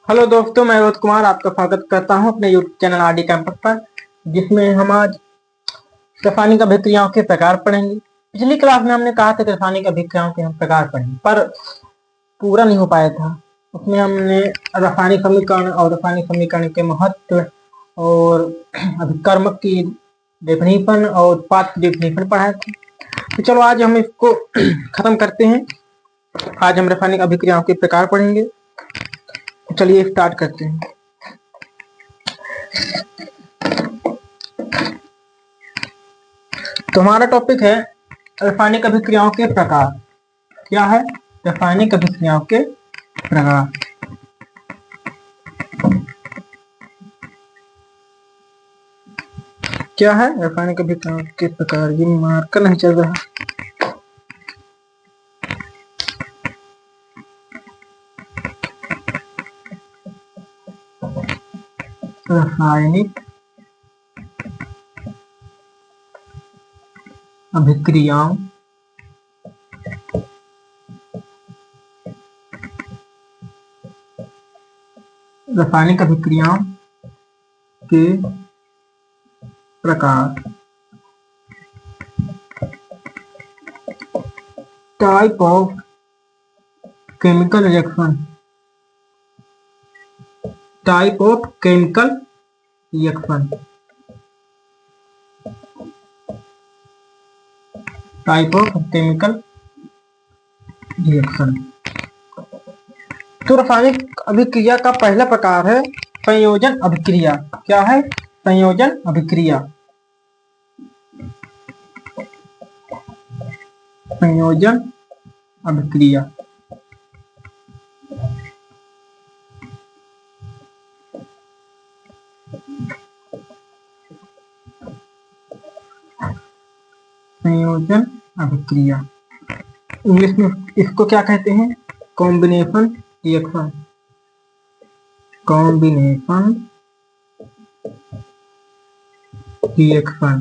Hello दोस्तों, मैं रोहित कुमार आपका स्वागत करता हूं अपने यूट्यूब चैनल आरडी कैंपस पर, जिसमें हम आज रासायनिक अभिक्रियाओं के प्रकार पढ़ेंगे। पिछली क्लास में हमने कहा था कि रासायनिक अभिक्रियाओं के हम प्रकार पढ़ेंगे, पर पूरा नहीं हो पाया था। उसमें हमने रासायनिक समीकरण और रासायनिक समीकरण के महत्व और अभिकर्मक की डेफिनेशन और उत्पाद की डेफिनेशन पढ़ाया था। तो चलो आज हम इसको खत्म करते हैं। आज हम रासायनिक अभिक्रियाओं के प्रकार पढ़ेंगे। चलिए स्टार्ट करते हैं। तो हमारा टॉपिक है रासायनिक अभिक्रियाओं के प्रकार। क्या है? रासायनिक अभिक्रियाओं के प्रकार। क्या है रासायनिक अभिक्रियाओं के प्रकार? ये मार्कर नहीं चल रहा। रासायनिक अभिक्रियाओं रासायनिक अभिक्रियाओं के प्रकार। Type of chemical reaction. Type of chemical reaction. Type of chemical reaction. तो रासायनिक अभिक्रिया का पहला प्रकार है संयोजन अभिक्रिया। क्या है? संयोजन अभिक्रिया। संयोजन अभिक्रिया। संयोजन अभिक्रिया इंग्लिश में इसको क्या कहते हैं? Combination reaction. Combination reaction.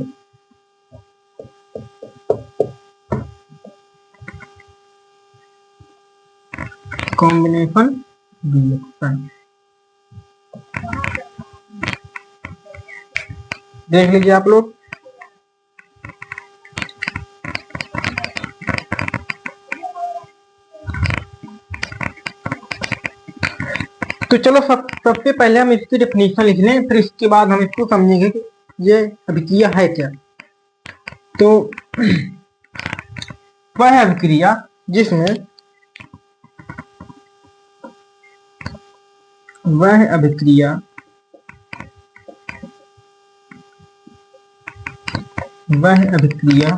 Combination reaction. देख लीजिए आप लोग। तो चलो सबसे पहले हम इसकी डेफिनेशन लिख लें, फिर इसके बाद हम इसको समझेंगे कि ये अभिक्रिया है क्या। तो वह अभिक्रिया जिसमें वह अभिक्रिया वह अभिक्रिया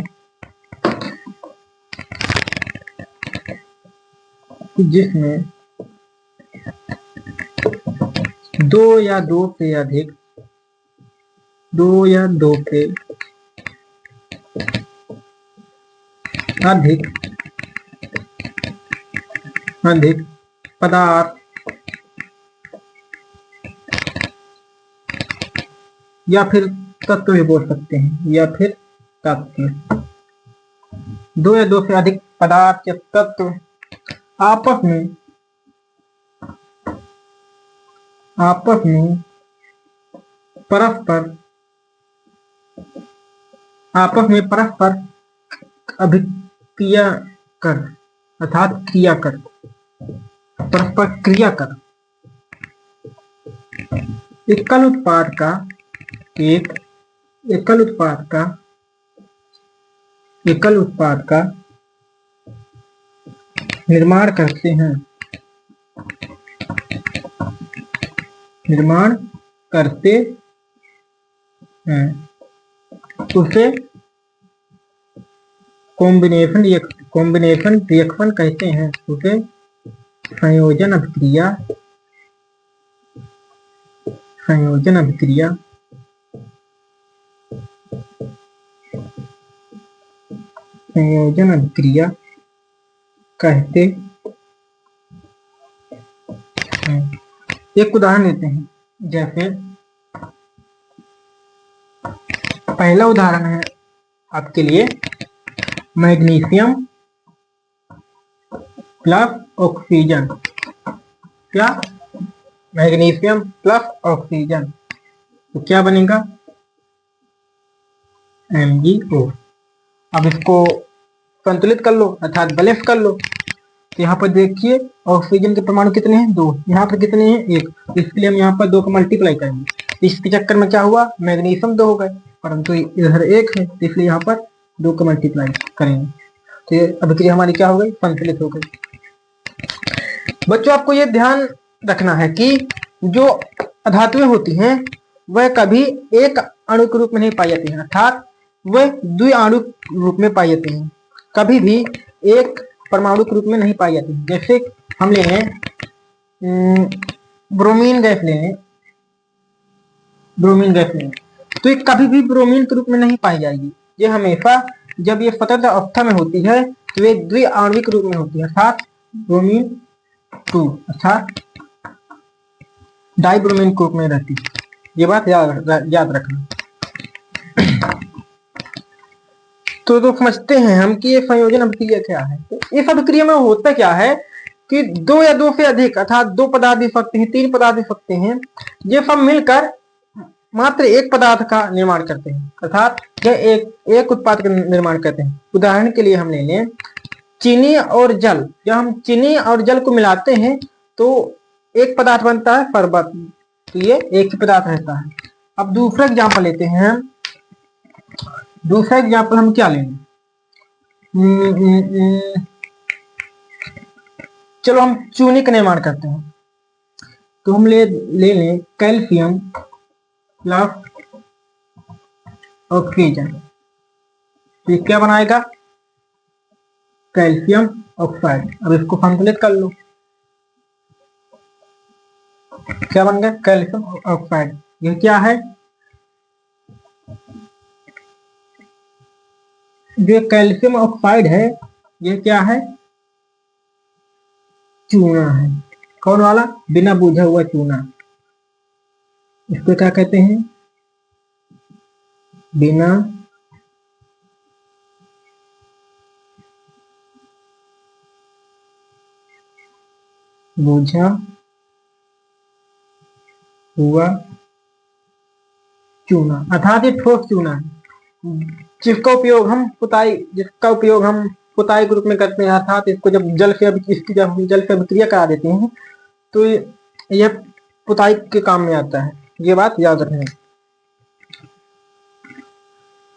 जिसमें दो या दो से अधिक अधिक पदार्थ या फिर तत्व भी बोल सकते हैं, या फिर तत्व। दो या दो से अधिक पदार्थ या तत्व आपस में परस्पर अभिक्रिया कर, अर्थात क्रिया कर, परस्पर क्रिया कर एकल उत्पाद का निर्माण करते हैं। उसे कॉम्बिनेशन रिएक्शन कहते हैं। उसे संयोजन अभिक्रिया कहते हैं। एक उदाहरण लेते हैं। जैसे पहला उदाहरण है आपके लिए मैग्नीशियम प्लस ऑक्सीजन। क्या? मैग्नीशियम प्लस ऑक्सीजन, तो क्या बनेगा MgO। अब इसको संतुलित कर लो अर्थात बैलेंस कर लो। तो यहाँ पर देखिए ऑक्सीजन के परमाणु कितने हैं, 2। यहाँ पर कितने हैं, 1। इसके लिए हम यहाँ पर 2 का मल्टीप्लाई करेंगे। इसके चक्कर में क्या हुआ, मैग्नीशियम 2 हो गए, परंतु इधर 1 है, तो इसलिए यहाँ पर 2 का मल्टीप्लाई करेंगे। तो ये अभिक्रिया हमारी क्या हो गई, संतुलित हो गई। बच्चों आपको ये ध्यान रखना है कि जो अधातुएं होती हैं वह कभी एक अणु के रूप में नहीं पाई जाती हैं, अर्थात वह द्विआणुक रूप में पाई जाती हैं, कभी भी एक परमाणु के रूप में नहीं पाई जाती। जैसे हम ले लें ब्रोमीन गैस ले लें, ब्रोमीन गैस ले लें, तो ये कभी भी ब्रोमीन के रूप में नहीं पाई जाएगी। ये हमेशा जब ये स्वतंत्र अवस्था में होती है तो ये द्विआण्विक रूप में होती है, अर्थात ब्रोमीन 2 अर्थात डाइब्रोमीन के रूप में रहती है। ये बात याद रखना। तो समझते हैं हम कि ये संयोजन अभिक्रिया क्या है। तो इस अभिक्रिया में होता क्या है कि 2 या 2 से अधिक अर्थात 2 पदार्थ भी सकते हैं, 3 पदार्थ भी सकते हैं, ये सब मिलकर मात्र एक पदार्थ का निर्माण करते हैं, अर्थात ये एक उत्पाद का निर्माण करते हैं। उदाहरण के लिए हम ले लें चीनी और जल। जब हम चीनी और जल को मिलाते हैं तो एक पदार्थ बनता है शरबत, तो ये एक ही पदार्थ रहता है। अब दूसरा एग्जाम्पल लेते हैं। दूसरा एग्जाम्पल हम क्या लेंगे, चलो हम चूने का निर्माण करते हैं। तो हम ले लें कैल्शियम प्लस ऑक्सीजन, तो क्या बनाएगा कैल्शियम ऑक्साइड। अब इसको संतुलित कर लो, क्या बन गया कैल्शियम ऑक्साइड। ये क्या है, जो कैल्शियम ऑक्साइड है ये क्या है, चूना है। कौन वाला, बिना बुझा हुआ चूना। इसको क्या कहते हैं, बिना बुझा हुआ चूना, अर्थात ये ठोस चूना है जिसका उपयोग हम पुताई के रूप में करते हैं। अर्थात इसको जब इसकी जब हम जल से अभिक्रिया करा देते हैं तो यह पुताई के काम में आता है। ये बात याद रखना।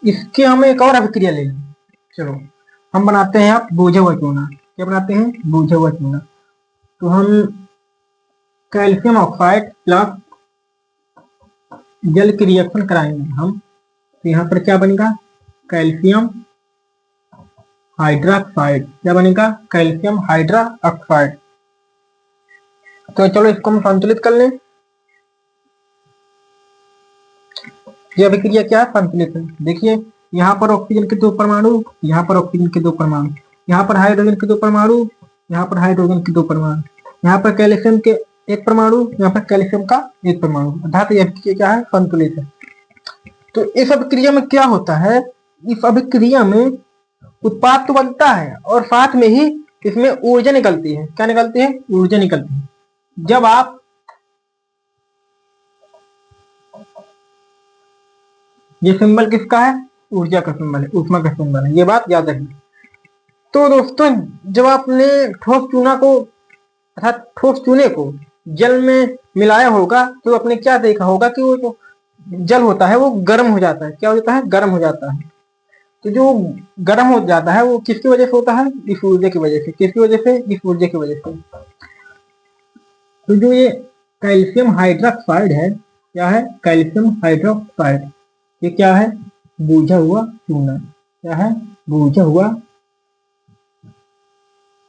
इसके हम एक और अभिक्रिया ले लें। चलो हम बनाते हैं आप बुझा हुआ चूना। क्या बनाते हैं, बुझा हुआ चूना। तो हम कैल्शियम ऑक्साइड प्लस जल की रिएक्शन कराएंगे हम, तो यहाँ पर क्या बनेगा कैल्शियम हाइड्रोक्साइड। क्या बनेगा कैल्शियम हाइड्रोक्साइड। तो चलो इसको हम संतुलित कर लें। ये अभिक्रिया क्या है, संतुलित है। देखिए यहाँ पर ऑक्सीजन के 2 परमाणु, यहाँ पर ऑक्सीजन के 2 परमाणु, यहाँ पर हाइड्रोजन के 2 परमाणु, यहाँ पर हाइड्रोजन के 2 परमाणु, यहाँ पर कैल्शियम के 1 परमाणु, यहाँ पर कैल्शियम का 1 परमाणु, अर्थात यह अभिक्रिया क्या है, संतुलित है। तो इस अभिक्रिया में क्या होता है, इस अभिक्रिया में उत्पाद तो बनता है और साथ में ही इसमें ऊर्जा निकलती है। क्या निकलती है, ऊर्जा निकलती है। जब आप ये सिंबल किसका है, ऊर्जा का सिंबल है, ऊष्मा का सिंबल है। ये बात याद रखिए। तो दोस्तों जब आपने ठोस चूना को अर्थात ठोस चूने को जल में मिलाया होगा तो आपने क्या देखा होगा कि वो जो जल होता है वो गर्म हो जाता है। क्या हो जाता है, गर्म हो जाता है। तो जो गर्म हो जाता है वो किसकी वजह से होता है, इस ऊर्जा की वजह से। किसकी वजह से, इस ऊर्जा की वजह से। तो जो ये कैल्शियम हाइड्रोक्साइड है, क्या है कैल्शियम हाइड्रोक्साइड, ये क्या है बुझा हुआ चूना। क्या है, बुझा हुआ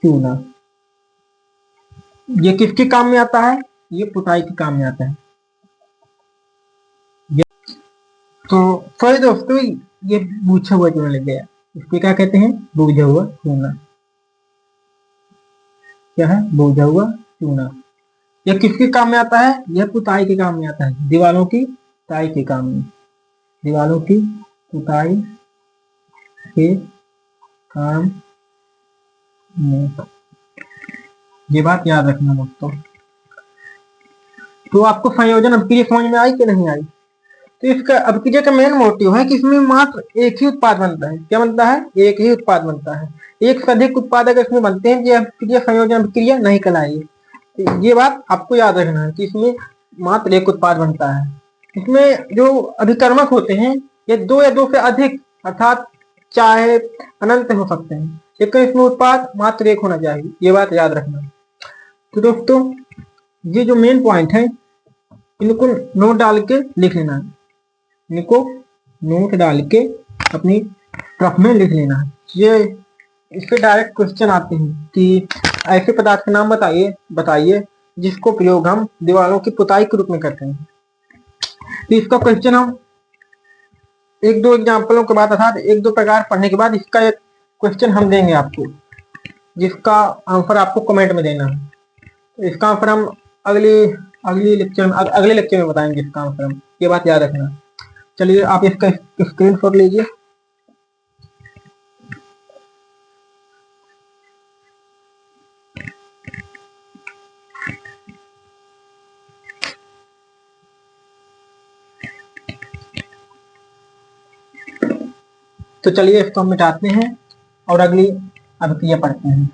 चूना। ये किसके काम में आता है, ये पुताई के काम में आता है। तो सॉरी दोस्तों, ये बुझा हुआ चूना लग गया। इसके क्या कहते हैं, बुझा हुआ चूना। क्या है, बुझा हुआ चूना। यह किसके काम में आता है, यह पुताई के काम में आता है, दीवारों की पुताई के काम में, दीवारों की पुताई के काम में। ये बात याद रखना दोस्तों। तो आपको संयोजन अभिक्रिया समझ में आई कि नहीं आई? तो इसका अभिक्रिया का मेन मोटिव है कि इसमें मात्र एक ही उत्पाद बनता है। क्या बनता है? एक ही उत्पाद बनता है। एक से अधिक उत्पाद अगर इसमें बनते हैं, ये अभिक्रिया संयोजन अभिक्रिया नहीं कहलाएगी। तो ये बात आपको याद रखना है कि इसमें मात्र एक उत्पाद बनता है। इसमें जो अभिकर्मक होते हैं ये दो या दो से अधिक, अर्थात चाहे अनंत हो सकते हैं, लेकिन इसमें उत्पाद मात्र एक होना चाहिए। ये बात याद रखना। तो दोस्तों, ये जो मेन पॉइंट है इनको नोट डाल के लिख लेना है। इनको नोट डाल के अपनी ट्रफ में लिख लेना है। ये इस पे डायरेक्ट क्वेश्चन आते हैं कि ऐसे पदार्थ का नाम बताइए जिसको प्रयोग हम दीवारों की पुताई के रूप में करते हैं। तो इसका क्वेश्चन हम एक दो एग्जाम्पलों के बाद, अर्थात एक दो प्रकार पढ़ने के बाद इसका एक क्वेश्चन हम देंगे आपको, जिसका आंसर आपको कमेंट में देना है। तो इसका आंसर हम अगले लेक्चर में बताएंगे इसका आंसर हम। ये बात याद रखना। चलिए आप इसका स्क्रीनशॉट लीजिए। तो चलिए इसको हम मिटाते हैं और अगली अभिक्रिया पढ़ते हैं।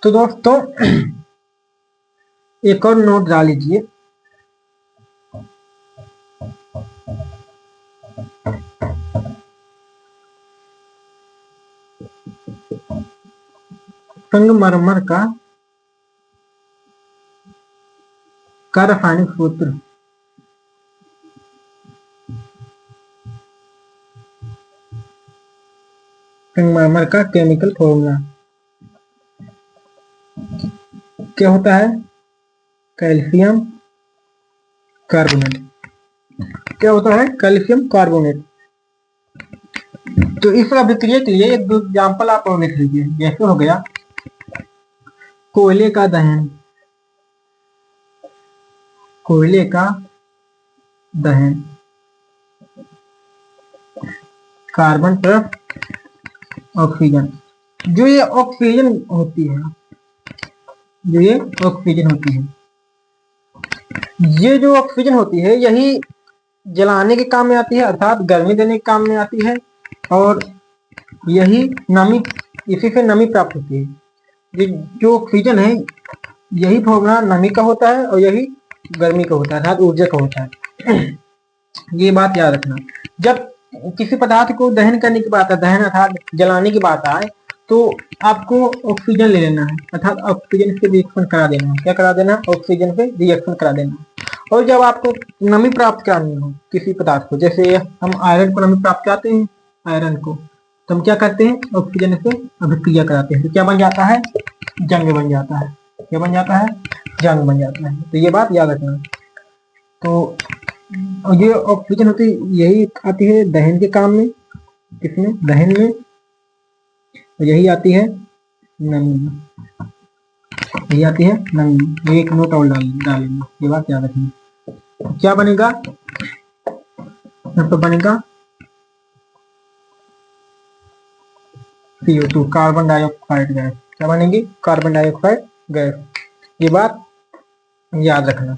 तो दोस्तों, एक और नोट डाल लीजिए। संगमरमर का रासायनिक सूत्र। संगमरमर का केमिकल फॉर्मूला क्या होता है? Calcium carbonate. क्या होता है? Calcium carbonate. तो इस अभिक्रिया के लिए एक दो एग्जाम्पल आप और लिख लीजिए। जैसे हो गया कोयले का दहन, कोयले का दहन, कार्बन प्लस ऑक्सीजन। जो ये ऑक्सीजन होती है, ये जो ऑक्सीजन होती है यही जलाने के काम में आती है, अर्थात गर्मी देने के काम में आती है, और यही नमी, इसी से नमी प्राप्त होती है। ये जो ऑक्सीजन है यही फॉर्मूला नमी का होता है और यही गर्मी का होता है, अर्थात ऊर्जा का होता है। ये बात याद रखना। जब किसी पदार्थ को दहन करने की बात है, दहन अर्थात जलाने की बात आए, तो आपको ऑक्सीजन ले लेना है, अर्थात ऑक्सीजन से रिएक्शन करा देना है। क्या करा देना? ऑक्सीजन से रिएक्शन करा देना है। और जब आपको नमी प्राप्त करानी हो किसी पदार्थ को, जैसे हम आयरन को नमी प्राप्त कराते हैं, आयरन को, तो हम क्या करते हैं? ऑक्सीजन से अभिक्रिया कराते हैं। तो क्या बन जाता है? जंग बन जाता है। क्या बन जाता है? जंग बन जाता है। तो ये बात याद रखना। तो ये ऑक्सीजन होती, यही आती है दहन के काम में, किसमें? दहन में। यही आती है नमी में, यही आती है नमी में। एक नोट और डालेंगे, ये बात याद रखना। क्या बनेगा? यहाँ पर बनेगा CO2, कार्बन डाइऑक्साइड गैस। क्या बनेगी? Carbon dioxide gas. ये बात याद रखना।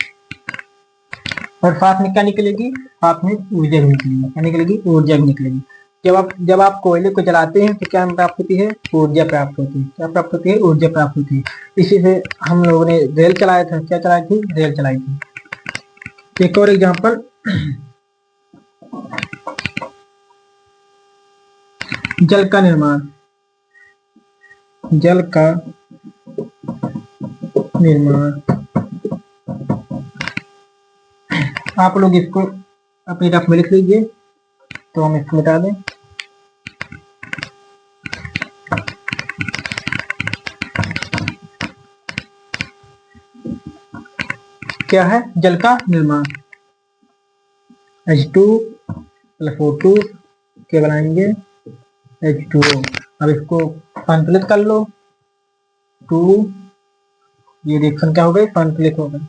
और साथ में क्या निकलेगी? साथ में ऊर्जा भी निकलेगी। क्या निकलेगी? ऊर्जा भी निकलेगी। जब आप कोयले को जलाते हैं तो क्या प्राप्त होती है? ऊर्जा प्राप्त होती है। क्या प्राप्त होती है? ऊर्जा प्राप्त होती है। इसी से हम लोगों ने रेल चलाया था। क्या चलाई थी? रेल चलाई थी। एक और एग्जाम्पल, जल का निर्माण। जल का निर्माण। आप लोग इसको अपनी रफ में लिख लीजिए, तो हम इसको मिटा दें। क्या है? जल का निर्माण। H2 प्लस O2 के बनाएंगे H2O। अब इसको संतुलित कर लो, 2, ये रिएक्शन क्या हो गई? संतुलित हो गई।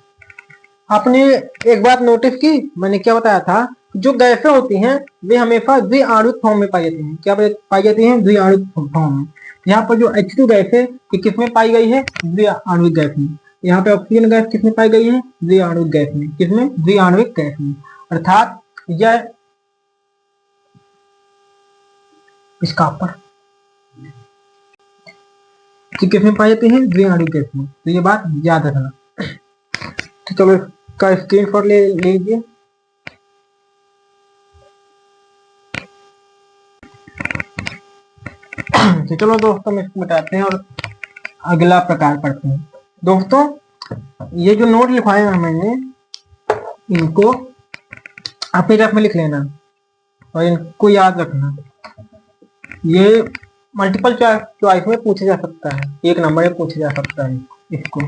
आपने एक बात नोटिस की, मैंने क्या बताया था? जो गैसें होती हैं वे हमेशा द्विआण्विक फॉर्म में पाई जाती हैं। क्या पाई जाती हैं? द्विआण्विक फॉर्म में। यहाँ पर जो H2 गैस है ये किसमें पाई गई है? द्विआण्विक गैस में। यहाँ पे ऑक्सीजन गैस किसमें पाई गई है? द्विआण्विक गैस में। किसमें? द्विआण्विक गैस में। अर्थात यह इसका पर किसमें पाई जाती है? द्विआण्विक गैस में। तो ये बात याद रखना। तो चलो इसका स्क्रीनशॉट ले लीजिए। तो चलो दोस्तों, हम इसको मिटाते हैं और अगला प्रकार पढ़ते हैं। दोस्तों, ये जो नोट लिखवाए हैं मैंने, इनको अपनी रफ में लिख लेना और इनको याद रखना। ये मल्टीपल चॉइस में पूछा जा सकता है, 1 नंबर में पूछा जा सकता है इसको।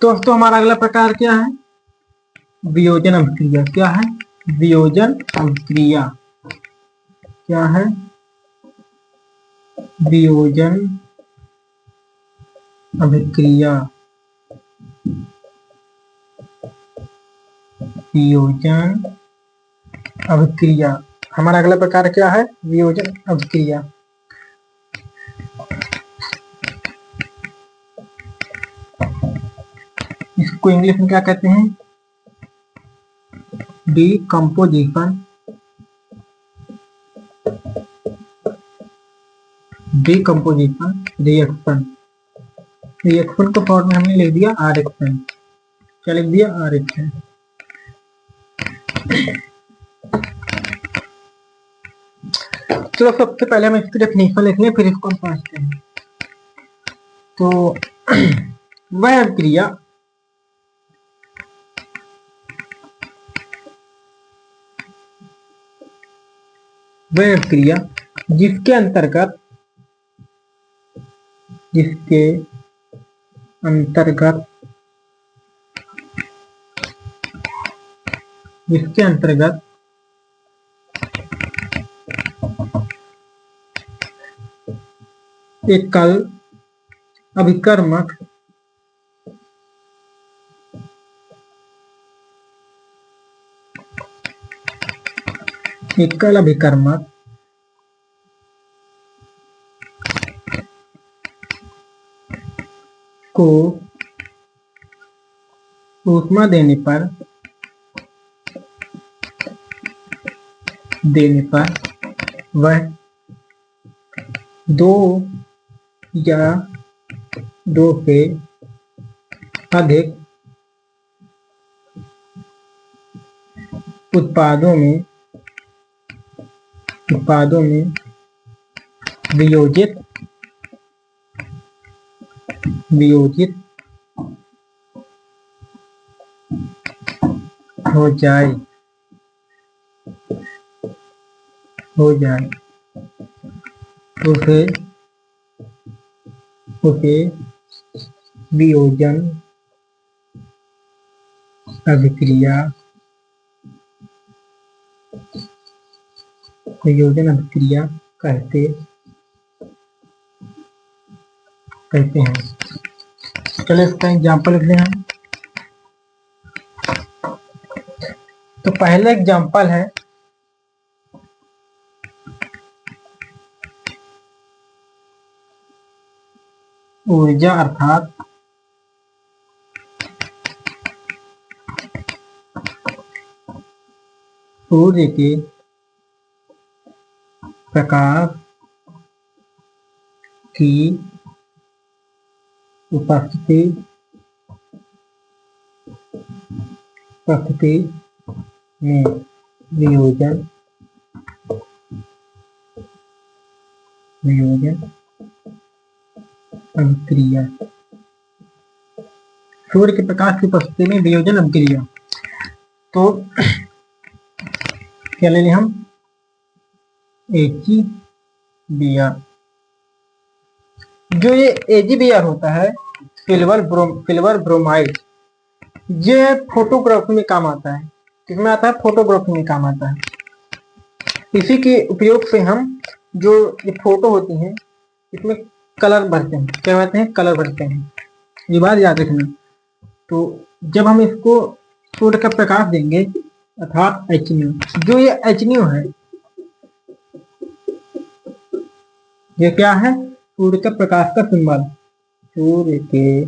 दोस्तों, हमारा अगला प्रकार क्या है? वियोजन अभिक्रिया। क्या है? वियोजन अभिक्रिया। क्या है? वियोजन अभिक्रिया। वियोजन अभिक्रिया। हमारा अगला प्रकार क्या है? वियोजन अभिक्रिया। इसको इंग्लिश में क्या कहते हैं? डीकम्पोजिशन। Decomposition reaction. रिएक्शन को फॉर्म में हमने लिख दिया RHN। क्या लिख दिया? RHN। चलो सबसे पहले हम इसकी डेफिनेशन लिख लें, फिर इसको हम समझते हैं। तो वह क्रिया जिसके अंतर्गत एकल अभिकर्मक को ऊष्मा देने पर वह 2 या 2 से अधिक उत्पादों में वियोजित हो जाए। उसे वियोजन अभिक्रिया संयोजन अभिक्रिया कहते कहते हैं। चलो इसका एग्जाम्पल लिख लें हम। तो पहला एग्जाम्पल है ऊर्जा अर्थात सूर्य के प्रकाश की उपस्थिति में वियोजन अभिक्रिया। सूर्य के प्रकाश की उपस्थिति में वियोजन अभिक्रिया। तो क्या ले लें हम, AgBr। जो ये AgBr होता है सिल्वर ब्रोमाइड, ये फोटोग्राफी में काम आता है। किसमें आता है? फोटोग्राफी में काम आता है। इसी के उपयोग से हम जो ये फोटो होती हैं इसमें कलर भरते हैं। क्या कहते हैं? कलर भरते हैं। ये बात याद रखना। तो जब हम इसको सूर्य का प्रकाश देंगे अर्थात HNO, जो ये HNO है ये क्या है? सूर्य के प्रकाश का सिंबल, सूर्य के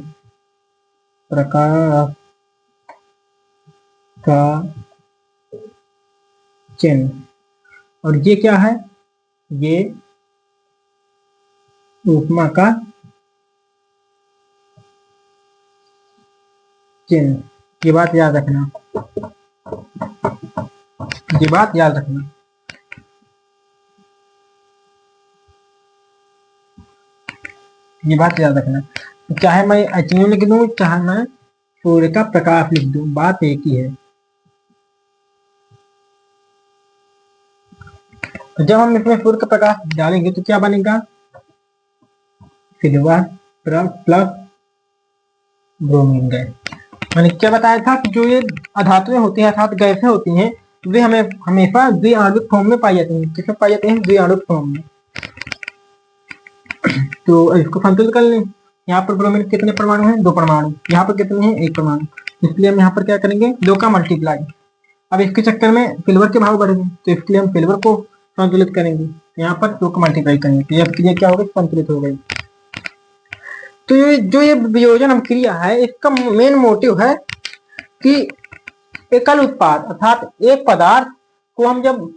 प्रकाश का चिन्ह। और ये क्या है? ये उपमा का चिन्ह। ये बात याद रखना, ये बात याद रखना। ये बात याद रखना। चाहे मैं HNO लिख दूं, चाहे मैं सूर्य का प्रकाश लिख दूं, बात एक ही है। तो जब हम इसमें सूर्य का प्रकाश डालेंगे तो क्या बनेगा? Silver plus bromine gas. मैंने क्या बताया था कि जो ये अधातुएं होती हैं अर्थात गैसें होती हैं वे हमें हमेशा द्विआण्विक फॉर्म में पाई जाती हैं। किसमें पाई जाती हैं? द्विआण्विक फॉर्म में। तो इसको संतुलित कर लें। यहाँ पर ब्रोमीन कितने परमाणु हैं? 2 परमाणु। यहाँ पर कितने हैं? 1 परमाणु। इसलिए हम यहाँ पर क्या करेंगे? 2 का मल्टीप्लाई। अब इसके चक्कर में सिल्वर के भाव बढ़ गए तो इसके लिए हम सिल्वर को संतुलित करेंगे। यहाँ पर 2 का मल्टीप्लाई करेंगे तो ये क्या हो गई? संतुलित हो गई। तो ये जो ये वियोजन अभिक्रिया है इसका मेन मोटिव है कि एकल उत्पाद अर्थात एक पदार्थ को हम जब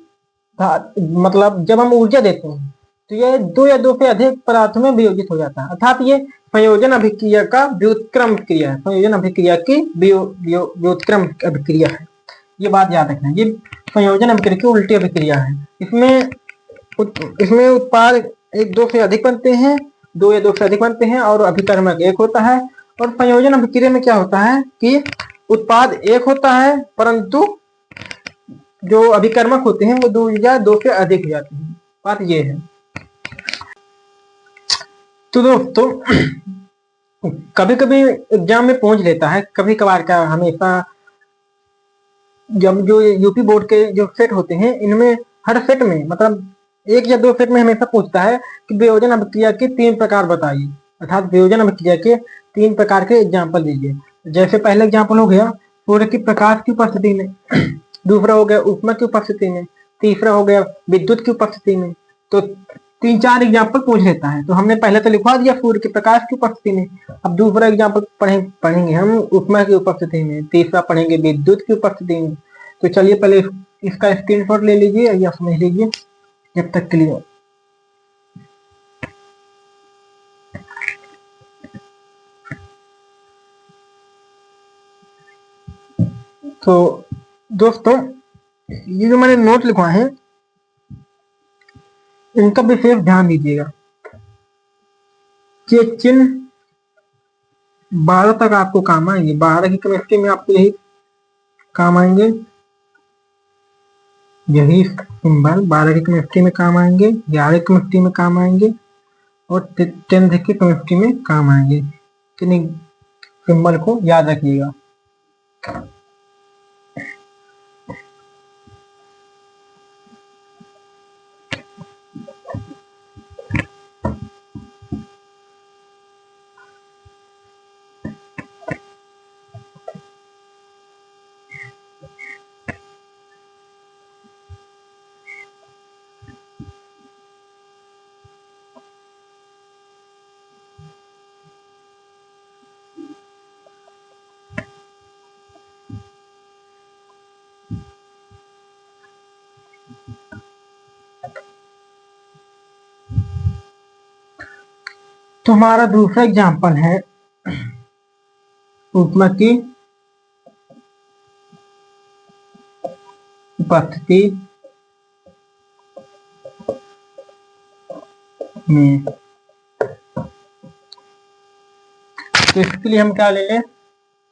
हम ऊर्जा देते हैं तो ये 2 या 2 से अधिक पदार्थों में वियोजित हो जाता है। अर्थात ये संयोजन अभिक्रिया का व्युत्क्रम क्रिया है। संयोजन अभिक्रिया की व्युत्क्रम अभिक्रिया है। ये बात याद रखना। ये संयोजन अभिक्रिया की उल्टी अभिक्रिया है। इसमें उत्पाद 1-2 से अधिक बनते हैं, 2 या 2 से अधिक बनते हैं और अभिकर्मक 1 होता है। और संयोजन अभिक्रिया में क्या होता है कि उत्पाद 1 होता है परंतु जो अभिकर्मक होते हैं वो 2 या 2 से अधिक हो जाते हैं। बात ये है। तो दोस्तों कभी कभी एग्जाम में पूछ लेता है, कभी कभार का, हमेशा जब जो यूपी बोर्ड के जो सेट होते हैं इनमें हर सेट में मतलब 1 या 2 सेट में हमेशा पूछता है कि वियोजन अभिक्रिया के 3 प्रकार बताइए। अर्थात वियोजन अभिक्रिया के 3 प्रकार के एग्जाम्पल दीजिए। जैसे पहला एग्जाम्पल हो गया सूर्य की प्रकाश की उपस्थिति में, दूसरा हो गया उपमा की उपस्थिति में, तीसरा हो गया विद्युत की उपस्थिति में। तो 3-4 एग्जाम्पल पूछ लेता है। तो हमने पहले तो लिखवा दिया सूर्य के प्रकाश की उपस्थिति में। अब दूसरा एग्जाम्पल पढ़ेंगे हम उपमा की उपस्थिति में, तीसरा पढ़ेंगे विद्युत की उपस्थिति में। तो चलिए पहले इसका स्क्रीनशॉट ले लीजिए या समझ लीजिए जब तक क्लियर। तो दोस्तों ये जो मैंने नोट लिखवाए हैं इनका विशेष ध्यान दीजिएगा कि चिन्ह 12 तक आपको काम आएंगे। 12 की केमिस्ट्री में आपको यही काम आएंगे, यही सिंबल 12 की केमिस्ट्री में काम आएंगे, 11 की केमिस्ट्री में काम आएंगे और 10th की केमिस्ट्री में काम आएंगे। किन्हीं सिंबल को याद रखिएगा। तो हमारा दूसरा एग्जाम्पल है उपमा की उपस्थिति में। तो इसके लिए हम क्या ले लें,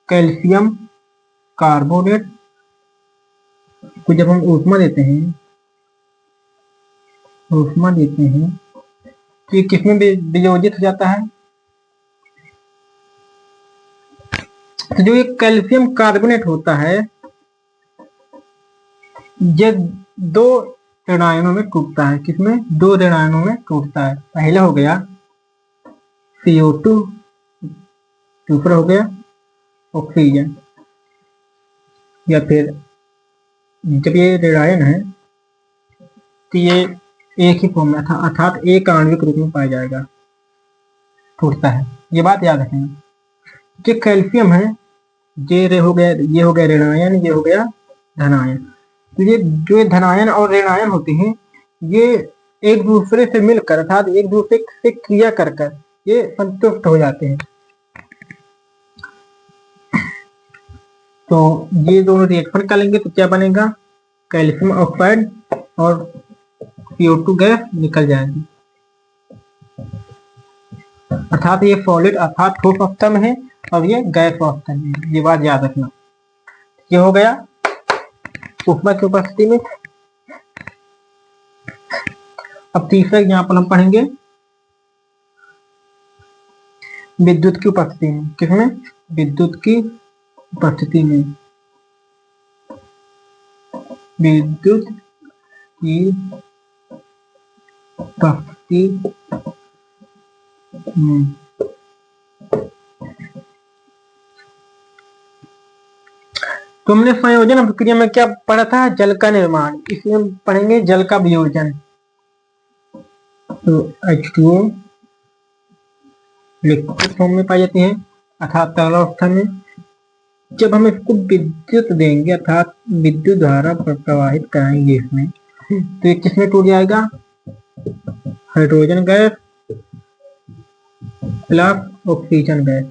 कैल्शियम कार्बोनेट को जब हम उपमा देते हैं तो ये किसमें वियोजित हो जाता है। तो जो ये कैल्शियम कार्बोनेट होता है ये दो ऋणायनों में टूटता है। किसमें, दो ऋणायनों में टूटता है। पहला हो गया CO2, दूसरा हो गया ऑक्सीजन। या फिर जब ये ऋणायन है तो ये एक ही फॉर्म में था, अर्थात एक आणविक रूप में पाया जाएगा, टूटता है। ये बात याद रखना। जो कैल्शियम है ये हो गया ऋणायन, ये हो गया धनायन। तो ये जो धनायन और ऋणायन होते हैं ये एक दूसरे से मिलकर अर्थात एक दूसरे से क्रिया कर ये संतुष्ट हो जाते हैं। तो ये दोनों रिएक्शन करेंगे तो क्या बनेगा, कैल्शियम ऑक्साइड और CO2 गैस निकल जाएगी। अर्थात ये सॉलिड अर्थात ठोस अवस्था में है और ये गैस अवस्था में है। ये बात याद रखना। ये हो गया उपमा की उपस्थिति में। अब तीसरा एग्जाम्पल हम पढ़ेंगे विद्युत की उपस्थिति में। किसमें, विद्युत की उपस्थिति में। विद्युत की उपस्थिति में तुमने संयोजन अभिक्रिया में क्या पढ़ा था, जल का निर्माण। इसमें हम पढ़ेंगे जल का वियोजन। तो H2O लिक्विड फॉर्म में पाई जाती है अर्थात तरल अवस्था में। जब हम इसको विद्युत देंगे अर्थात विद्युत धारा प्रवाहित कराएंगे इसमें तो ये किसमें टूट जाएगा, hydrogen gas plus oxygen gas.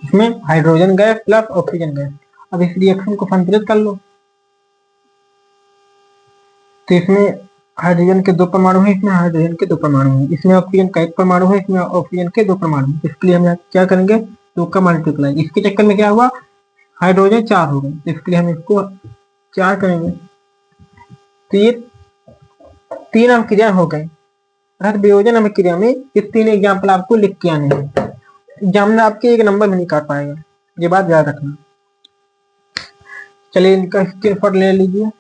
इसमें hydrogen gas plus oxygen gas. अब इस रिएक्शन को संतुलित कर लो। तो इसमें हाइड्रोजन के दो परमाणु हैं, इसमें हाइड्रोजन के दो परमाणु हैं, इसमें ऑक्सीजन का एक परमाणु है, इसमें ऑक्सीजन के दो परमाणु। इसके लिए हम क्या करेंगे, दो का मल्टीप्लाई। इसके चक्कर में क्या हुआ, हाइड्रोजन 4 हो गए। तो इसके लिए हम इसको 4 करेंगे। तो ये 3 अभिक्रिया हो गए। अर्थात वियोजन अभिक्रिया में ये 3 एग्जाम्पल आपको लिख के आने हैं। एग्जाम में आपके एक नंबर भी नहीं काट पाएगा, ये बात याद रखना। चलिए इनका स्क्रीनशॉट ले लीजिए।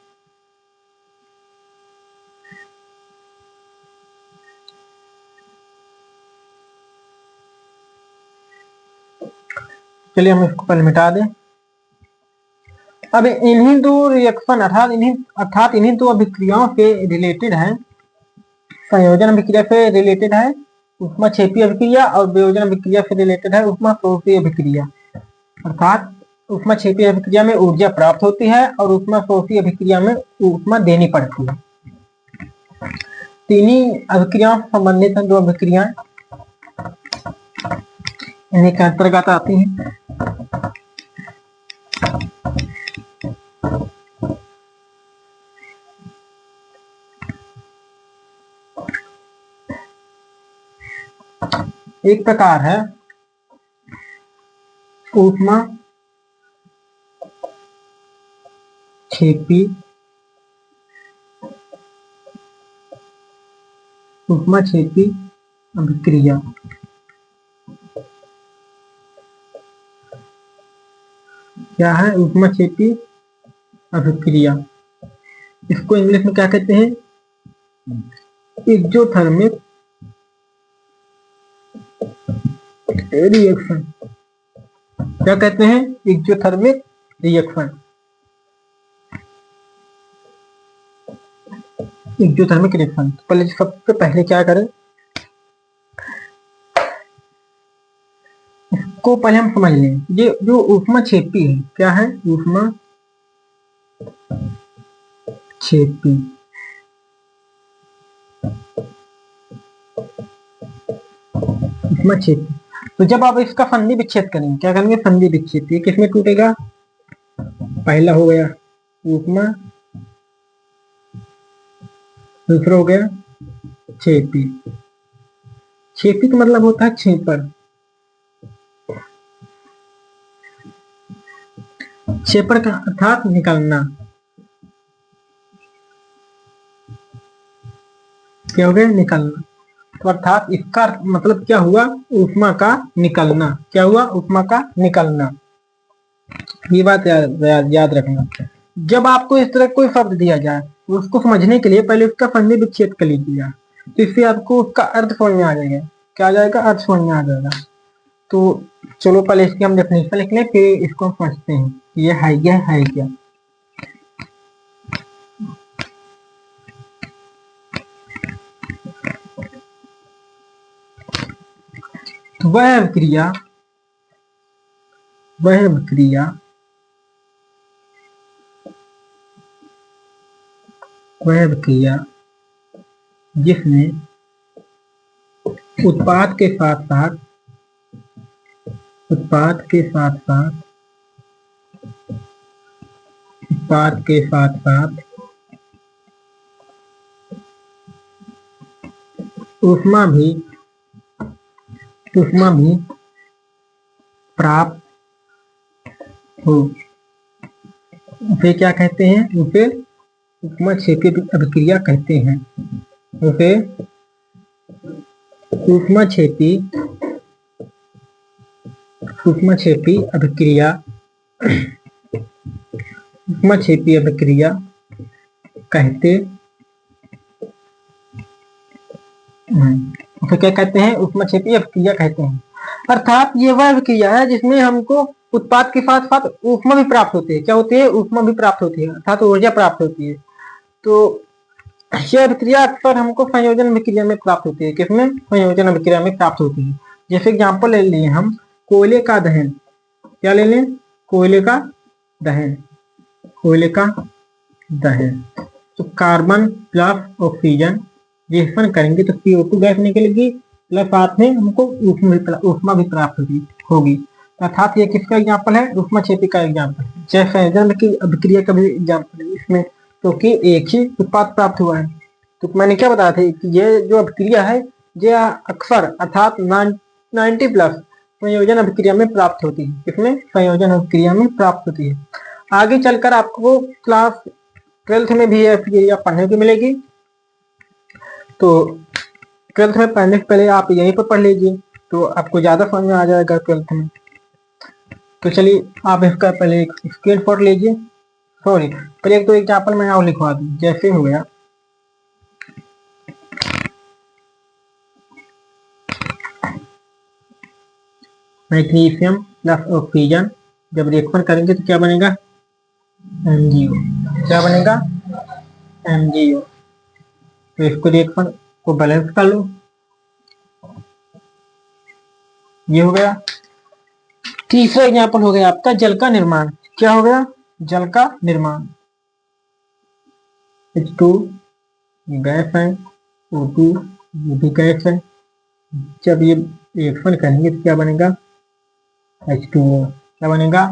चलिए हम इसको पहले मिटा दें। अब इन्हीं दो रिएक्शन अर्थात इन्हीं दो अभिक्रियाओं से रिलेटेड है, संयोजन अभिक्रिया से रिलेटेड है ऊष्माक्षेपी अभिक्रिया और वियोजन अभिक्रिया से रिलेटेड है ऊष्माशोषी अभिक्रिया। अर्थात ऊष्माक्षेपी अभिक्रिया में ऊर्जा प्राप्त होती है और ऊष्माशोषी अभिक्रिया में ऊष्मा देनी पड़ती है। तीनों अभिक्रियाओं से संबंधित हैं दो अभिक्रियाएं, इन्हीं के अंतर्गत आती हैं। एक प्रकार है ऊष्माक्षेपी अभिक्रिया। क्या है ऊष्माक्षेपी अभिक्रिया, इसको इंग्लिश में क्या कहते हैं, एक्सोथर्मिक रिएक्शन। क्या कहते हैं, एक्सोथर्मिक रिएक्शन। एक्सोथर्मिक रिएक्शन पहले सबसे पहले क्या करें, इसको पहले हम समझ लें। ये जो ऊष्माक्षेपी है, क्या है ऊष्माक्षेपी। उपमा छेपी। तो जब आप इसका फंदी विच्छेद करेंगे, क्या करेंगे, फंदी विच्छेद, ये किसमें टूटेगा, पहला हो गया उपमा, दूसरा हो गया छेपी। छेपी का मतलब होता है छेपर। छेपर का अर्थात निकलना। क्या हो गया, निकलना। तो अर्थात इसका मतलब क्या हुआ, उपमा का निकलना। क्या हुआ, उपमा का निकलना। ये बात याद रखना। जब आपको इस तरह कोई शब्द दिया जाए, उसको समझने के लिए पहले उसका फंदे विच्छेद कर लीजिएगा, तो इससे आपको उसका अर्थ समझ में आ जाएगा। क्या आ जाएगा, अर्थ समझ में आ जाएगा। तो चलो पहले इसकी हम डेफिनेशन लिख लें, फिर इसको हम समझते हैं कि ये है क्या। तो वह क्रिया जिसमें उत्पाद के साथ साथ ऊष्मा भी प्राप्त हो, उसे क्या कहते हैं, उसे उपमा छेपी अभिक्रिया कहते हैं। उसे उपमा छेपी अभिक्रिया कहते हैं। उसे क्या कहते हैं, उपमा छेपी अभिक्रिया कहते हैं। अर्थात ये वह अभिक्रिया है जिसमें हमको उत्पाद के साथ साथ उपमा भी प्राप्त होती है। क्या होती है, उपमा भी प्राप्त होती है, अर्थात ऊर्जा प्राप्त होती है। तो यह अभिक्रिया अक्सर हमको संयोजन अभिक्रिया में प्राप्त होती है। किसमें, संयोजन अभिक्रिया में प्राप्त होती है। जैसे एग्जाम्पल ले लिए हम, कोयले का दहन। क्या ले लें, कोयले का दहन। तो कार्बन प्लस ऑक्सीजन रिएक्शन करेंगे तो CO2 गैस निकलेगी, प्लस साथ में हमको ऊष्मा भी प्राप्त होगी। अर्थात ये किसका एग्जाम्पल है, ऊष्मा छेपी का एग्जाम्पल है। जैसे संयोजन की अभिक्रिया का भी एग्जाम्पल है इसमें, क्योंकि एक ही उत्पाद प्राप्त हुआ है। तो मैंने क्या बताया था कि ये जो अभिक्रिया है ये अक्सर अर्थात 90+ संयोजन अभिक्रिया में प्राप्त होती है। किसमें, संयोजन अभिक्रिया में प्राप्त होती है। आगे चलकर आपको क्लास 12th में भी यह अभिक्रिया पढ़ने को मिलेगी। तो 12th में पढ़ने से पहले आप यहीं पर पढ़ लीजिए, तो आपको ज्यादा समझ में आ जाएगा 12th में। तो चलिए आप इसका पहले एक स्क्रीनशॉट लीजिए। सॉरी, पहले एक तो एग्जाम्पल मैं और लिखवा दूं। जैसे हो गया, मैग्नीशियम प्लस ऑक्सीजन जब रिएक्शन करेंगे तो क्या बनेगा, MgO। क्या बनेगा, MgO। तो इसको रिएक्शन को बैलेंस कर लो, ये हो गया। तीसरा एग्जाम्पल हो गया आपका जल का निर्माण। क्या हो गया, जल का निर्माण। H2 गैस है, O2 ये भी गैस है। जब ये रिएक्शन करेंगे तो क्या बनेगा, H2O। क्या बनेगा,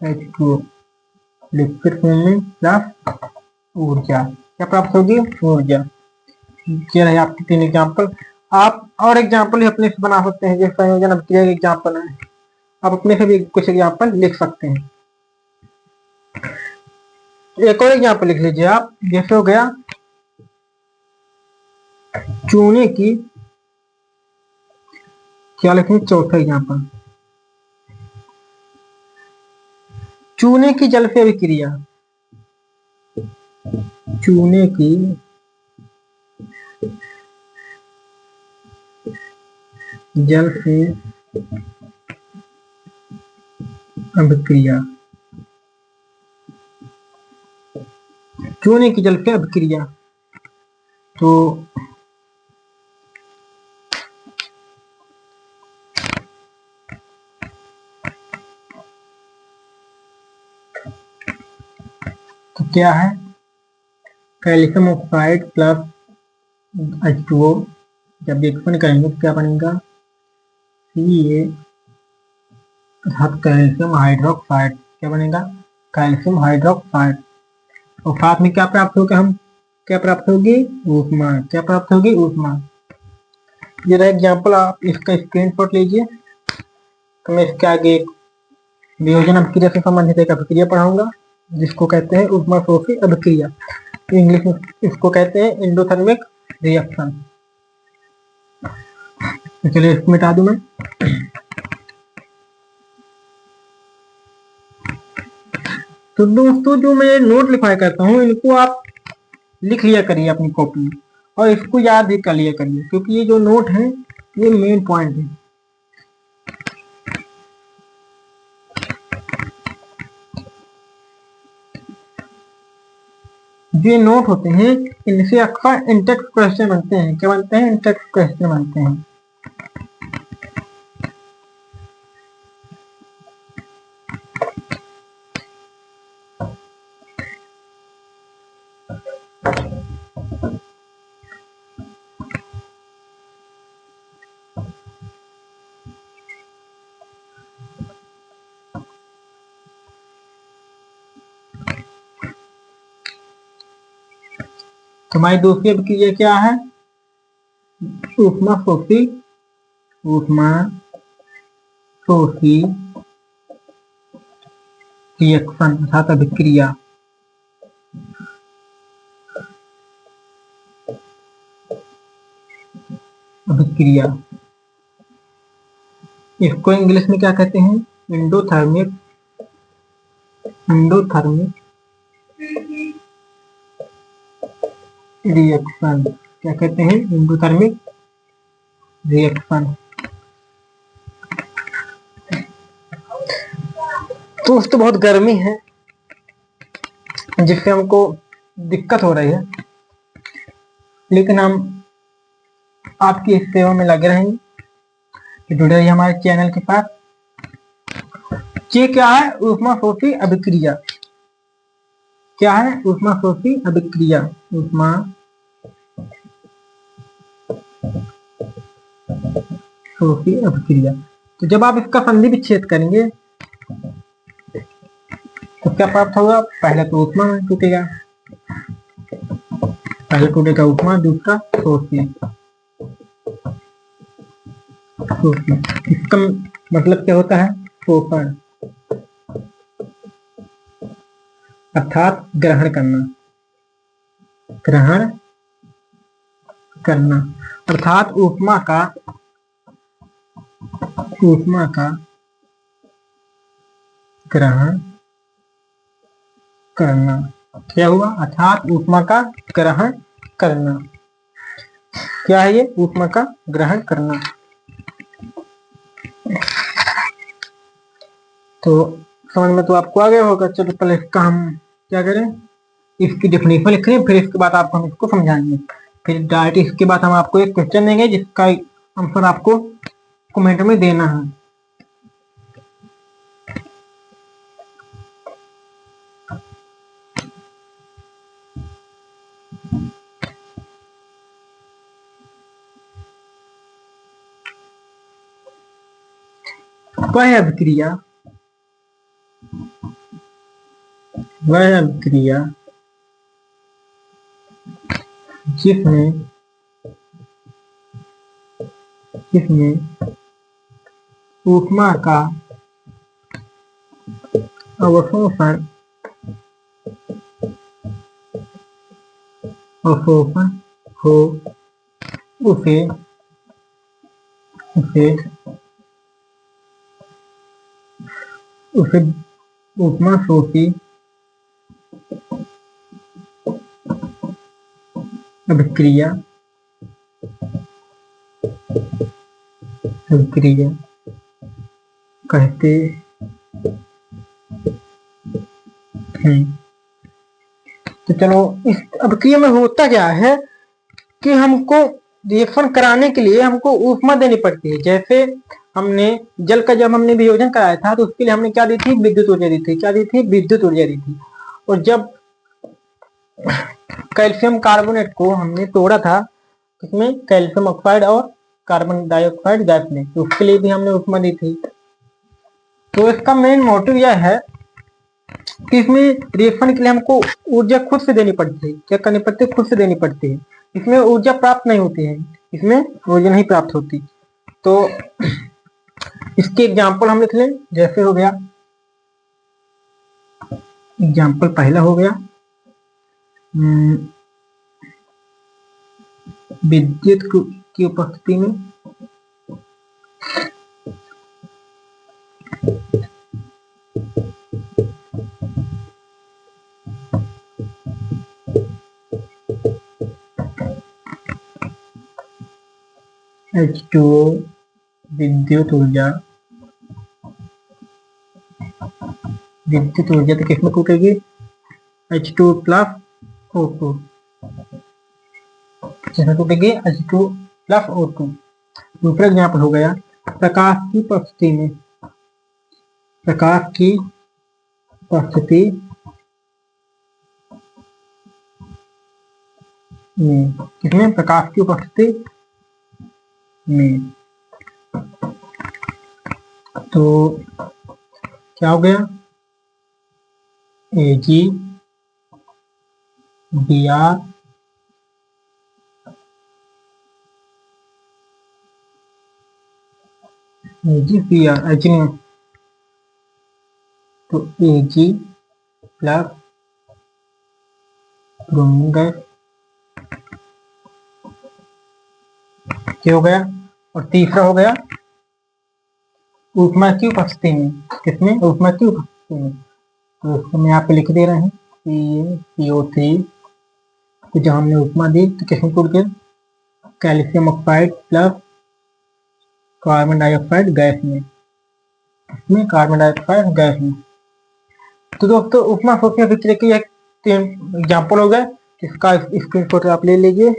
H2O। लिक्विड फॉर्म में प्लस ऊर्जा। क्या प्राप्त होगी, ऊर्जा। ये रहे आपके 3 एग्जाम्पल। आप और एग्जाम्पल ही अपने से बना सकते हैं, जैसे संयोजन अभिक्रिया के एग्जाम्पल है, आप अपने से भी कुछ एग्जाम्पल लिख सकते हैं। एक और एग्जाम्पल लिख लीजिए आप। जैसे हो गया चूने की, क्या लिखें, चौथा एग्जाम्पल, चूने की जल से अभिक्रिया। चूने की जल से अभिक्रिया। चूने की जल से अभिक्रिया। तो क्या है, कैल्शियम ऑक्साइड प्लस H2O जब रिएक्शन करेंगे तो क्या बनेगा, ये कैल्शियम हाइड्रोक्साइड क्या बनेगा, कैल्शियम हाइड्रोक्साइड। और साथ में क्या प्राप्त होगा, हम क्या प्राप्त होगी, ऊष्मा। क्या प्राप्त होगी, ऊष्मा। ये रहा एग्जाम्पल, आप इसका स्क्रीनशॉट लीजिए। तो मैं इसके आगे एक वियोजन अभिक्रिया से संबंधित एक अभिक्रिया पढ़ाऊंगा जिसको कहते हैं ऊष्मा शोषी अभिक्रिया। इंग्लिश में इसको कहते हैं एंडोथर्मिक रिएक्शन। तो चलिए इसको मिटा दूं मैं। तो दोस्तों जो मैं नोट लिखाया करता हूँ इनको आप लिख लिया करिए अपनी कॉपी में और इसको याद भी कर लिया करिए, क्योंकि ये जो नोट है ये मेन पॉइंट है। जो ये नोट होते हैं इनसे अक्सर इंटेक्स क्वेश्चन बनते हैं। क्या बनते हैं, इंटेक्स क्वेश्चन बनते हैं। हमारी दूसरी अभिक्रिया क्या है, ऊष्मा शोषी, ऊष्मा शोषी रिएक्शन अर्थात अभिक्रिया। अभिक्रिया इसको इंग्लिश में क्या कहते हैं, एंडोथर्मिक, एंडोथर्मिक रिएक्शन। क्या कहते हैं, एंडोथर्मिक रिएक्शन। दोस्तों बहुत गर्मी है जिससे हमको दिक्कत हो रही है, लेकिन हम आपकी इस सेवा में लगे रहेंगे कि जुड़े रहिए हमारे चैनल के साथ। ये क्या है, ऊष्मा शोषी अभिक्रिया। क्या है, ऊष्मा शोषी अभिक्रिया। ऊष्मा शोषी अभिक्रिया। तो जब आप इसका संधि विच्छेद करेंगे तो क्या प्राप्त होगा, पहले तो ऊष्मा टूटेगा, पहले टूटेगा ऊष्मा, दूसरा शोषी। इसका मतलब क्या होता है, शोषण अर्थात ग्रहण करना, ग्रहण करना अर्थात ऊष्मा का, ऊष्मा का ग्रहण करना। क्या हुआ, अर्थात ऊष्मा का ग्रहण करना। क्या है ये, ऊष्मा का ग्रहण करना। तो समझ में तो आपको आ गया होगा। चलो पहले इसका हम क्या करें, इसकी डेफिनेशन लिखें, फिर इसके बाद आपको हम इसको समझाएंगे। फिर डायरेक्ट इसके बाद हम आपको एक क्वेश्चन देंगे जिसका आंसर आपको कमेंट में देना है। वह अभिक्रिया, वह अभिक्रिया जिसमें जिसमें ऊष्मा का अवशोषण अवशोषण हो उसे उसे उसे ऊष्मा शोषी अभिक्रिया अभिक्रिया कहते हैं। तो चलो इस अभिक्रिया में होता क्या है कि हमको रिएक्शन कराने के लिए हमको ऊष्मा देनी पड़ती है। जैसे हमने जल का जब हमने वियोजन कराया था तो उसके लिए हमने क्या दी थी, विद्युत ऊर्जा दी थी। क्या दी थी, विद्युत ऊर्जा दी थी। और जब कैल्शियम कार्बोनेट को हमने तोड़ा था इसमें कैल्शियम ऑक्साइड और कार्बन डाइऑक्साइड गैस में, तो उसके लिए भी हमने उपमा दी थी। तो इसका मेन मोटिव यह है कि इसमें रिएक्शन के लिए हमको ऊर्जा खुद से देनी पड़ती है। क्या करनी पड़ती है? खुद से देनी पड़ती है। इसमें ऊर्जा प्राप्त नहीं होती है, इसमें ऊर्जा नहीं प्राप्त होती। तो इसके एग्जाम्पल हम लिख लें, जैसे हो गया एग्जाम्पल पहला हो गया विद्युत की उपस्थिति में H2O विद्युत ऊर्जा तो किसमें टूटेगी? H2 प्लस O2 किसमें टूटेगी? H2 plus O2। दूसरा एग्जाम्पल हो गया प्रकाश की उपस्थिति में, किसमें? प्रकाश की उपस्थिति में। तो क्या हो गया? AgBr तो Ag प्लस ब्रोमीन गैस क्या हो गया? और तीसरा हो गया उपमा की उपस्थिति में, किसमें? उपमा की उपस्थिति में। तो उसको मैं यहाँ पे लिख दे रहे हैं CO3, तो जब हमने उपमा दी तो किसमें टूट गया? Calcium oxide plus carbon dioxide gas में, इसमें कार्बन डाइऑक्साइड गैस में। तो दोस्तों उपमा सोचने अभिक्रिया की एक 3 एग्जाम्पल हो गए, इसका स्क्रीनशॉट आप ले लीजिए।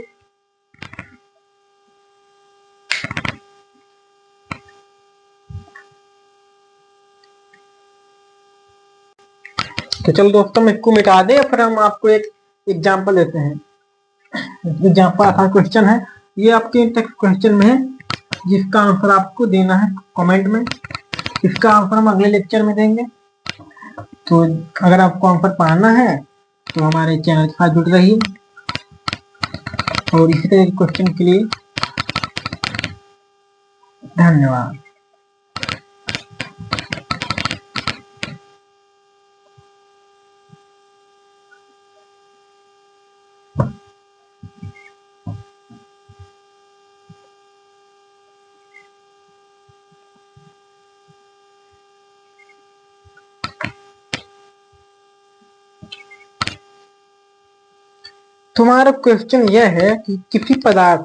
तो चलो दोस्तों मैं इसको मिटा दें, फिर हम आपको एक एग्जाम्पल देते हैं। एग्जाम्पल आसान क्वेश्चन है, ये आपके टेक्स्ट क्वेश्चन में है, जिसका आंसर आपको देना है कमेंट में। इसका आंसर हम अगले लेक्चर में देंगे। तो अगर आपको आंसर पाना है तो हमारे चैनल के साथ जुड़ रहिए, और इसी तरह के क्वेश्चन के लिए धन्यवाद। तुम्हारा क्वेश्चन यह है कि किसी पदार्थ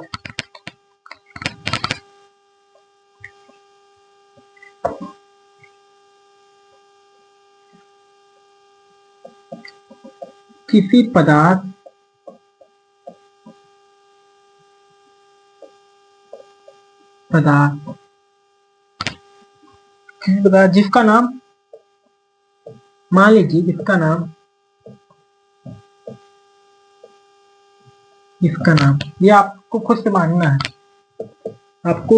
जिसका नाम, मान लीजिए जिसका नाम ये आपको खुद से मानना है, आपको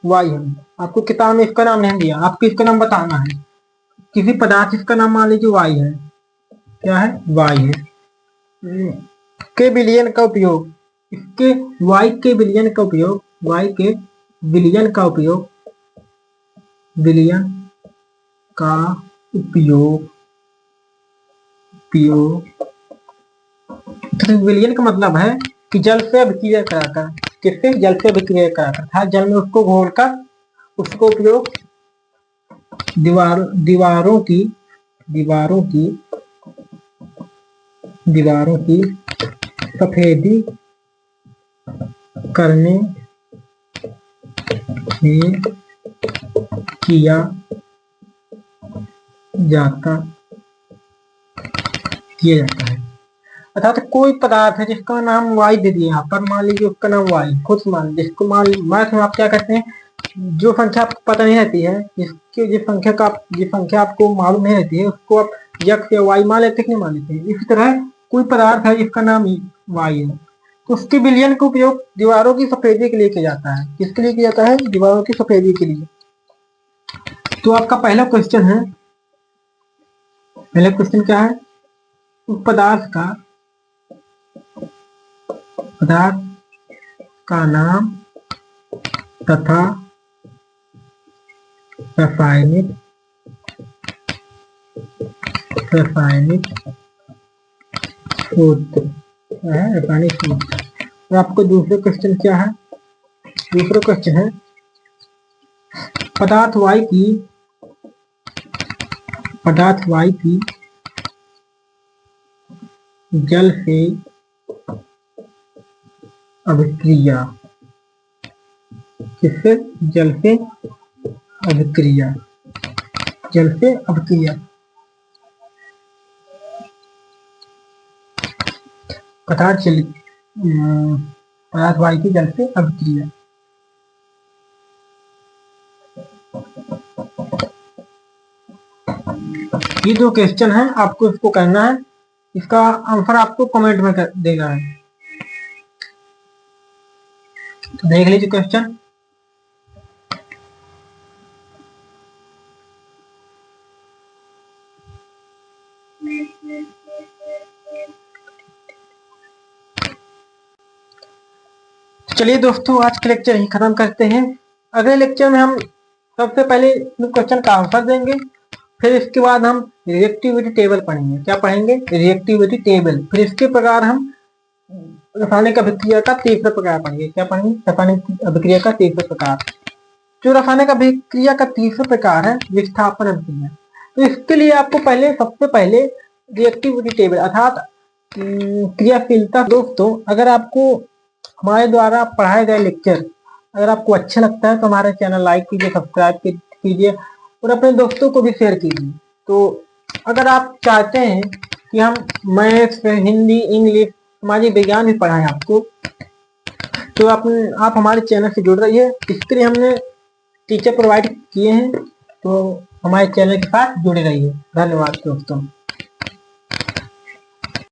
वाई है, आपको किताब में इसका नाम नहीं दिया, आपको इसका नाम बताना है। किसी पदार्थ इसका नाम मान लीजिए वाई है, क्या है? वाई है। के विलयन का उपयोग, इसके वाई के विलयन का उपयोग, विलयन का उपयोग विलयन का मतलब है कि जल से अभिक्रिया कराकर, किससे? जल से अभिक्रिया कराकर, था जल में उसको घोलकर उसको उपयोग दीवारों की सफेदी करने में किया जाता है। अर्थात कोई पदार्थ है जिसका नाम वाई दे दिया, यहाँ पर मान लीजिए उसका नाम वाई, खुद मान लीजिए, जिसको मैथ में आप क्या करते हैं, जो संख्या आपको पता नहीं रहती है, जिस संख्या आपको मालूम नहीं रहती है, उसको आप यक्स या वाई मान लेते, नहीं मान लेते हैं। इसी तरह कोई पदार्थ है जिसका नाम वाई है, उसकी विलयन का उपयोग दीवारों की सफेदी के लिए किया जाता है। किसके लिए किया जाता है? दीवारों की सफेदी के लिए। तो आपका पहला क्वेश्चन है, पहला क्वेश्चन क्या है? उस पदार्थ का नाम तथा रासायनिक सूत्र है, रासायनिक सूत्र। और आपको दूसरा क्वेश्चन क्या है? दूसरा क्वेश्चन है पदार्थ वायु की जल से अभिक्रिया। किससे? जल से अभिक्रिया। जल से अभिक्रिया। पदार्थ वायु की जल से अभिक्रिया। ये दो क्वेश्चन है, आपको इसको करना है। इसका आंसर आपको कमेंट में देना है। तो देख लीजिए क्वेश्चन। चलिए दोस्तों, आज के लेक्चर यही खत्म करते हैं। अगले लेक्चर में हम सबसे पहले क्वेश्चन का आंसर देंगे, फिर इसके बाद हम रिएक्टिविटी टेबल पढ़ेंगे। क्या पढ़ेंगे? Reactivity table. फिर इसके प्रकार हम रासायनिक अभिक्रिया का तीसरा प्रकार पढ़ेंगे। क्या पढ़ेंगे? रासायनिक अभिक्रिया का तीसरा प्रकार। जो रासायनिक अभिक्रिया का तीसरा प्रकार है, विस्थापन अभिक्रिया। तो इसके लिए आपको सबसे पहले रिएक्टिविटी टेबल अर्थात क्रियाशीलता। दोस्तों, अगर आपको हमारे द्वारा पढ़ाए गए लेक्चर अगर आपको अच्छा लगता है तो हमारे चैनल लाइक कीजिए, सब्सक्राइब कीजिए और अपने दोस्तों को भी शेयर कीजिए। तो अगर आप चाहते हैं कि हम मैथ्स, हिंदी, इंग्लिश, सामाजिक विज्ञान भी पढ़ाएं आपको, तो आप हमारे चैनल से जुड़ रहिए। इसके लिए हमने टीचर प्रोवाइड किए हैं, तो हमारे चैनल के साथ जुड़े रहिए। धन्यवाद दोस्तों।